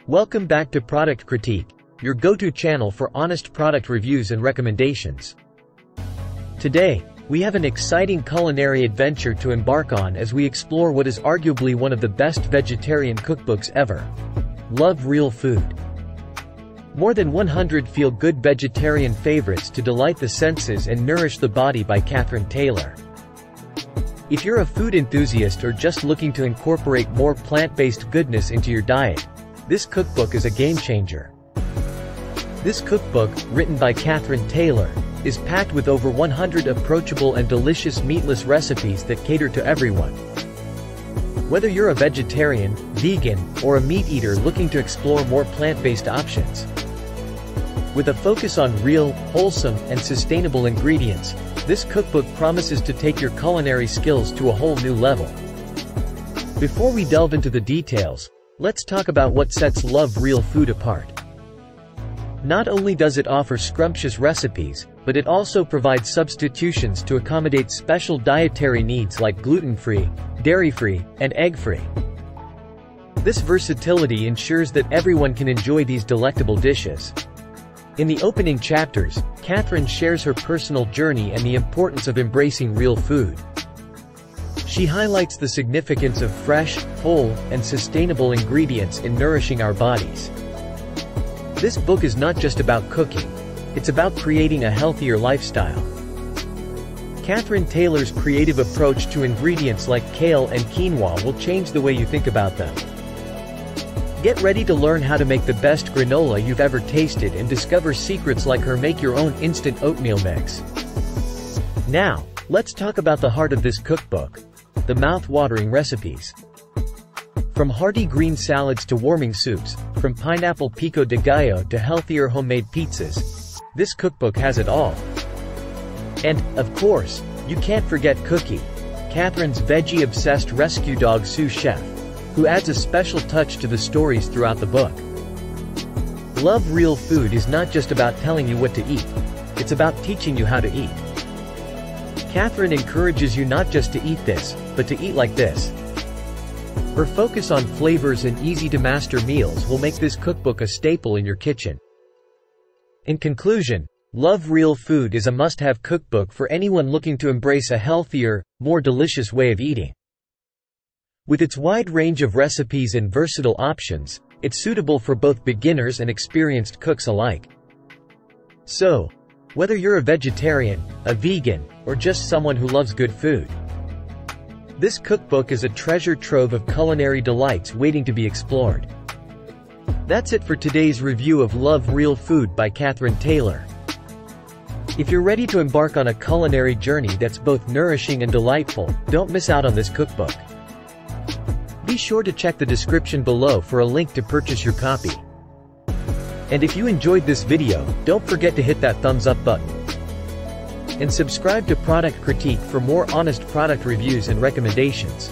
Welcome back to Product Critique, your go-to channel for honest product reviews and recommendations. Today, we have an exciting culinary adventure to embark on as we explore what is arguably one of the best vegetarian cookbooks ever. Love Real Food. More than 100 feel-good vegetarian favorites to delight the senses and nourish the body by Catherine Taylor. If you're a food enthusiast or just looking to incorporate more plant-based goodness into your diet, this cookbook is a game-changer. This cookbook, written by Catherine Taylor, is packed with over 100 approachable and delicious meatless recipes that cater to everyone. Whether you're a vegetarian, vegan, or a meat eater looking to explore more plant-based options. With a focus on real, wholesome, and sustainable ingredients, this cookbook promises to take your culinary skills to a whole new level. Before we delve into the details, let's talk about what sets Love Real Food apart. Not only does it offer scrumptious recipes, but it also provides substitutions to accommodate special dietary needs like gluten-free, dairy-free, and egg-free. This versatility ensures that everyone can enjoy these delectable dishes. In the opening chapters, Catherine shares her personal journey and the importance of embracing real food. She highlights the significance of fresh, whole, and sustainable ingredients in nourishing our bodies. This book is not just about cooking, it's about creating a healthier lifestyle. Catherine Taylor's creative approach to ingredients like kale and quinoa will change the way you think about them. Get ready to learn how to make the best granola you've ever tasted and discover secrets like her make-your-own instant oatmeal mix. Now, let's talk about the heart of this cookbook, the mouth-watering recipes. From hearty green salads to warming soups, from pineapple pico de gallo to healthier homemade pizzas, this cookbook has it all. And, of course, you can't forget Cookie, Catherine's veggie-obsessed rescue dog sous chef, who adds a special touch to the stories throughout the book. Love Real Food is not just about telling you what to eat, it's about teaching you how to eat. Catherine encourages you not just to eat this, but to eat like this. Her focus on flavors and easy-to-master meals will make this cookbook a staple in your kitchen. In conclusion, Love Real Food is a must-have cookbook for anyone looking to embrace a healthier, more delicious way of eating. With its wide range of recipes and versatile options, it's suitable for both beginners and experienced cooks alike. So, whether you're a vegetarian, a vegan, or just someone who loves good food, this cookbook is a treasure trove of culinary delights waiting to be explored. That's it for today's review of Love Real Food by Catherine Taylor. If you're ready to embark on a culinary journey that's both nourishing and delightful, don't miss out on this cookbook. Be sure to check the description below for a link to purchase your copy. And if you enjoyed this video, don't forget to hit that thumbs up button. And subscribe to Product Critique for more honest product reviews and recommendations.